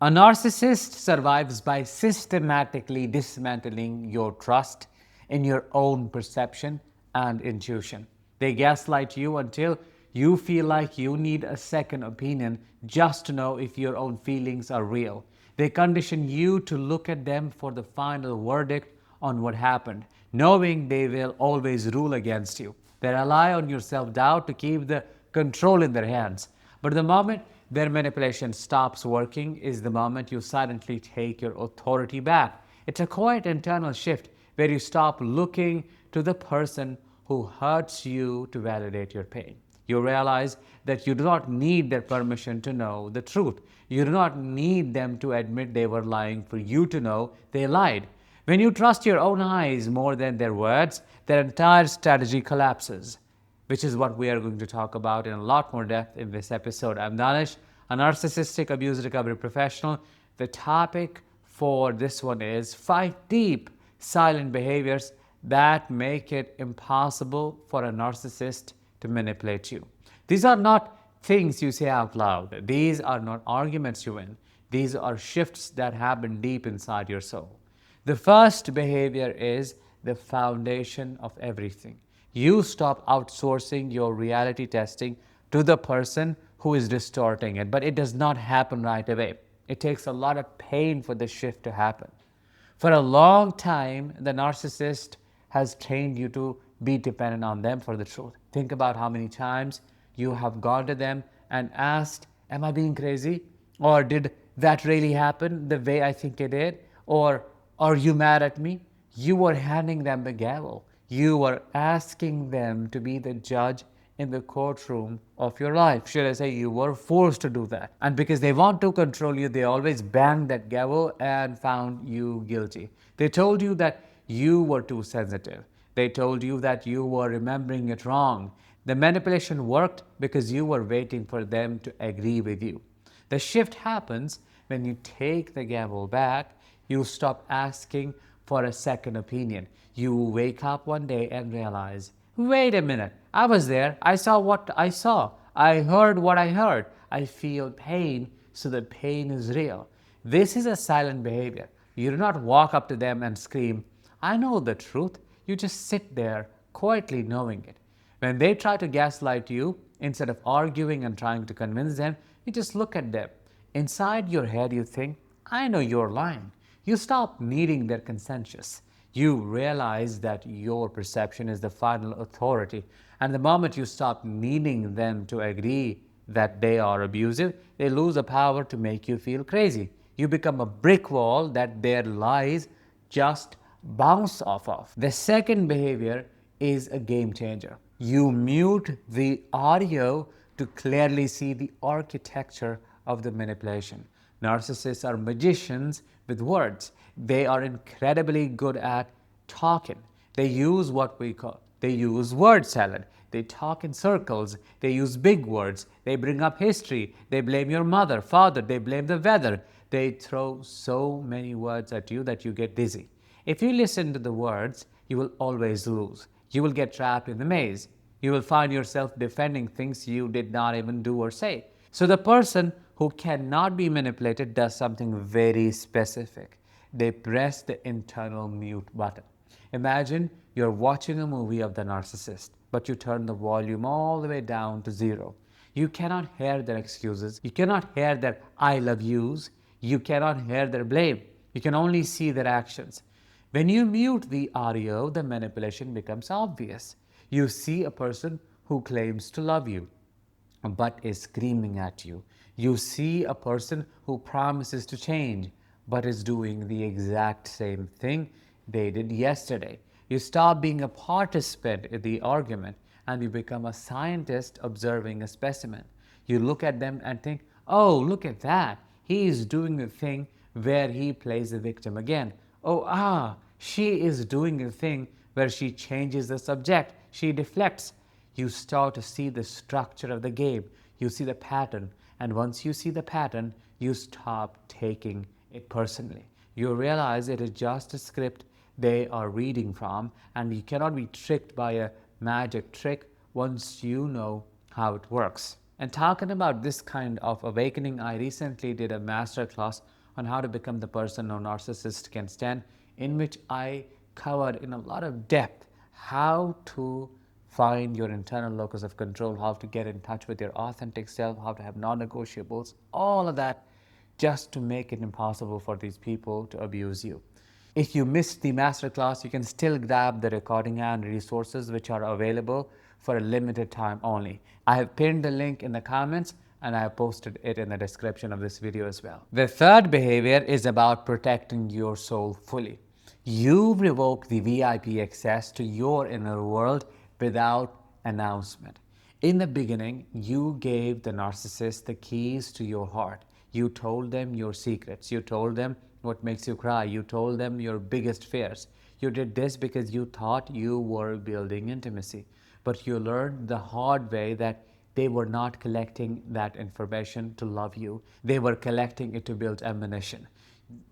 A narcissist survives by systematically dismantling your trust in your own perception and intuition. They gaslight you until you feel like you need a second opinion just to know if your own feelings are real. They condition you to look at them for the final verdict on what happened, knowing they will always rule against you. They rely on your self doubt to keep the control in their hands. But the moment their manipulation stops working is the moment you silently take your authority back. It's a quiet internal shift where you stop looking to the person who hurts you to validate your pain. You realize that you do not need their permission to know the truth. You do not need them to admit they were lying for you to know they lied. When you trust your own eyes more than their words, their entire strategy collapses, which is what we are going to talk about in a lot more depth in this episode. I'm Danish, a narcissistic abuse recovery professional. The topic for this one is 5 deep, silent behaviors that make it impossible for a narcissist to manipulate you. These are not things you say out loud. These are not arguments you win. These are shifts that happen deep inside your soul. The first behavior is the foundation of everything. You stop outsourcing your reality testing to the person who is distorting it, but it does not happen right away. It takes a lot of pain for the shift to happen. For a long time, the narcissist has trained you to be dependent on them for the truth. Think about how many times you have gone to them and asked, am I being crazy? Or did that really happen the way I think it did? Or are you mad at me? You were handing them the gavel. You were asking them to be the judge in the courtroom of your life. Should I say you were forced to do that? And because they want to control you, they always banged that gavel and found you guilty. They told you that you were too sensitive. They told you that you were remembering it wrong. The manipulation worked because you were waiting for them to agree with you. The shift happens when you take the gavel back. You stop asking for a second opinion. You wake up one day and realize, wait a minute, I was there. I saw what I saw. I heard what I heard. I feel pain, so the pain is real. This is a silent behavior. You do not walk up to them and scream, I know the truth. You just sit there quietly knowing it. When they try to gaslight you, instead of arguing and trying to convince them, you just look at them. Inside your head, you think, I know you're lying. You stop needing their consensus. You realize that your perception is the final authority. And the moment you stop needing them to agree that they are abusive, they lose the power to make you feel crazy. You become a brick wall that their lies just bounce off of. The second behavior is a game changer. You mute the audio to clearly see the architecture of the manipulation. Narcissists are magicians with words. They are incredibly good at talking. They use they use word salad. They talk in circles. They use big words. They bring up history. They blame your mother, father. They blame the weather. They throw so many words at you that you get dizzy. If you listen to the words, you will always lose. You will get trapped in the maze. You will find yourself defending things you did not even do or say. So the person who cannot be manipulated does something very specific. They press the internal mute button. Imagine you're watching a movie of the narcissist, but you turn the volume all the way down to 0. You cannot hear their excuses. You cannot hear their I love yous. You cannot hear their blame. You can only see their actions. When you mute the audio, the manipulation becomes obvious. You see a person who claims to love you, but is screaming at you. You see a person who promises to change, but is doing the exact same thing they did yesterday. You stop being a participant in the argument and you become a scientist observing a specimen. You look at them and think, oh, look at that. He is doing the thing where he plays the victim again. Oh, she is doing the thing where she changes the subject. She deflects. You start to see the structure of the game. You see the pattern. And once you see the pattern, you stop taking it personally. You realize it is just a script they are reading from, and you cannot be tricked by a magic trick once you know how it works. And talking about this kind of awakening, I recently did a masterclass on how to become the person no narcissist can stand, in which I covered in a lot of depth how to find your internal locus of control, how to get in touch with your authentic self, how to have non-negotiables, all of that, just to make it impossible for these people to abuse you. If you missed the masterclass, you can still grab the recording and resources which are available for a limited time only. I have pinned the link in the comments and I have posted it in the description of this video as well. The third behavior is about protecting your soul fully. You revoke the VIP access to your inner world without announcement. In the beginning, you gave the narcissist the keys to your heart. You told them your secrets. You told them what makes you cry. You told them your biggest fears. You did this because you thought you were building intimacy. But you learned the hard way that they were not collecting that information to love you. They were collecting it to build ammunition.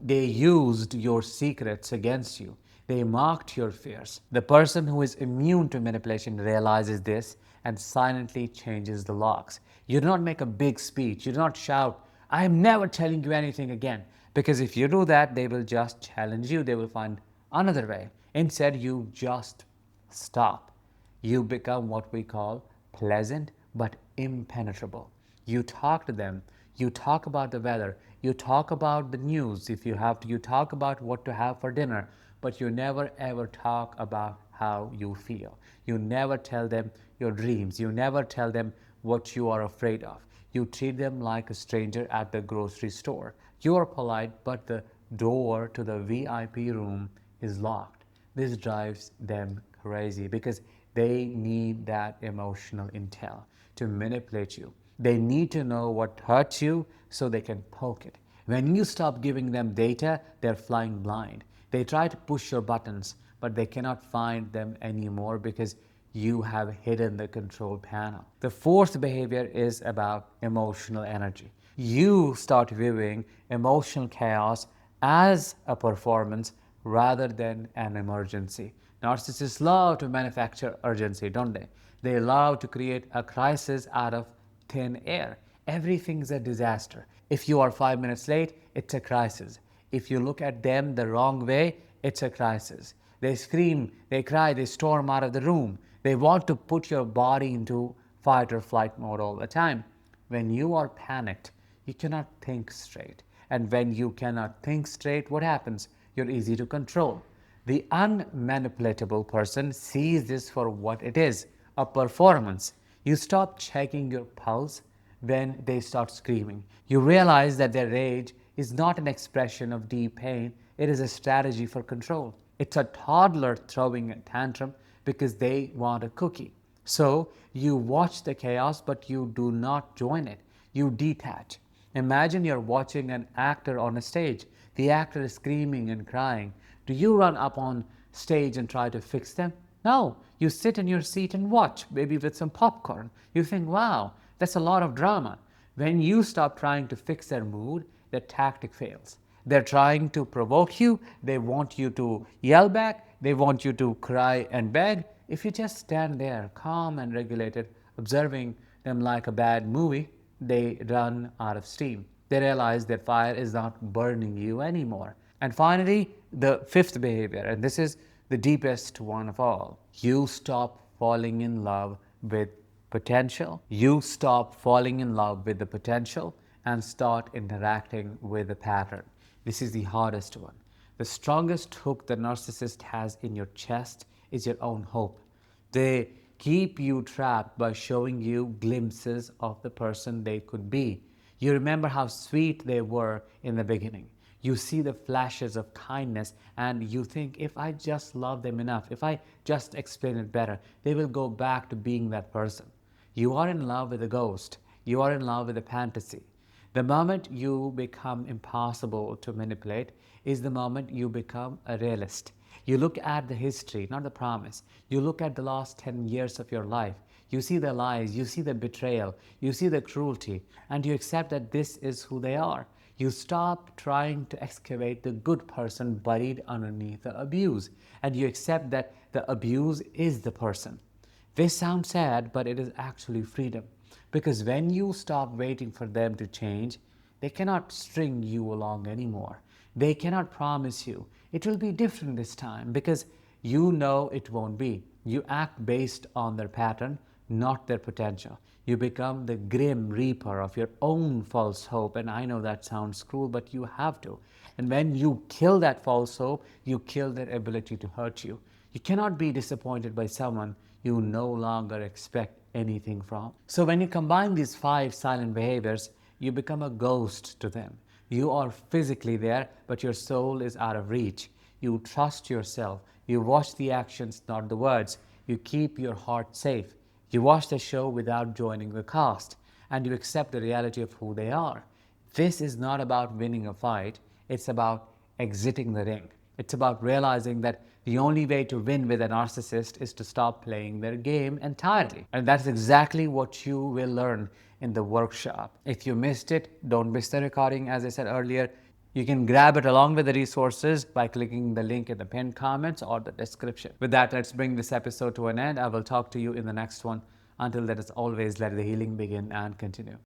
They used your secrets against you. They mocked your fears. The person who is immune to manipulation realizes this and silently changes the locks. You do not make a big speech. You do not shout, I am never telling you anything again. Because if you do that, they will just challenge you. They will find another way. Instead, you just stop. You become what we call pleasant but impenetrable. You talk to them. You talk about the weather. You talk about the news if you have to. You talk about what to have for dinner. But you never ever talk about how you feel. You never tell them your dreams. You never tell them what you are afraid of. You treat them like a stranger at the grocery store. You are polite, but the door to the VIP room is locked. This drives them crazy because they need that emotional intel to manipulate you. They need to know what hurts you so they can poke it. When you stop giving them data, they're flying blind. They try to push your buttons, but they cannot find them anymore because you have hidden the control panel. The fourth behavior is about emotional energy. You start viewing emotional chaos as a performance rather than an emergency. Narcissists love to manufacture urgency, don't they? They love to create a crisis out of thin air. Everything's a disaster. If you are 5 minutes late, it's a crisis. If you look at them the wrong way, it's a crisis. They scream, they cry, they storm out of the room. They want to put your body into fight or flight mode all the time. When you are panicked, you cannot think straight. And when you cannot think straight, what happens? You're easy to control. The unmanipulatable person sees this for what it is, a performance. You stop checking your pulse when they start screaming. You realize that their rage is not an expression of deep pain, it is a strategy for control. It's a toddler throwing a tantrum because they want a cookie. So you watch the chaos, but you do not join it. You detach. Imagine you're watching an actor on a stage. The actor is screaming and crying. Do you run up on stage and try to fix them? No. You sit in your seat and watch, maybe with some popcorn. You think, wow, that's a lot of drama. When you stop trying to fix their mood, their tactic fails. They're trying to provoke you. They want you to yell back. They want you to cry and beg. If you just stand there, calm and regulated, observing them like a bad movie, they run out of steam. They realize that fire is not burning you anymore. And finally, the fifth behavior, and this is the deepest one of all. You stop falling in love with potential. You stop falling in love with the potential and start interacting with the pattern. This is the hardest one. The strongest hook the narcissist has in your chest is your own hope. They keep you trapped by showing you glimpses of the person they could be. You remember how sweet they were in the beginning. You see the flashes of kindness and you think, if I just love them enough, if I just explain it better, they will go back to being that person. You are in love with a ghost. You are in love with a fantasy. The moment you become impossible to manipulate is the moment you become a realist. You look at the history, not the promise. You look at the last 10 years of your life. You see the lies, you see the betrayal, you see the cruelty, and you accept that this is who they are. You stop trying to excavate the good person buried underneath the abuse, and you accept that the abuse is the person. This sounds sad, but it is actually freedom. Because when you stop waiting for them to change, they cannot string you along anymore. They cannot promise you it will be different this time because you know it won't be. You act based on their pattern, not their potential. You become the grim reaper of your own false hope. And I know that sounds cruel, but you have to. And when you kill that false hope, you kill their ability to hurt you. You cannot be disappointed by someone you no longer expect anything from. So when you combine these 5 silent behaviors, you become a ghost to them. You are physically there, but your soul is out of reach. You trust yourself. You watch the actions, not the words. You keep your heart safe. You watch the show without joining the cast, and you accept the reality of who they are. This is not about winning a fight. It's about exiting the ring. It's about realizing that the only way to win with a narcissist is to stop playing their game entirely. And that's exactly what you will learn in the workshop. If you missed it, don't miss the recording. As I said earlier, you can grab it along with the resources by clicking the link in the pinned comments or the description. With that, let's bring this episode to an end. I will talk to you in the next one. Until then, as always, let the healing begin and continue.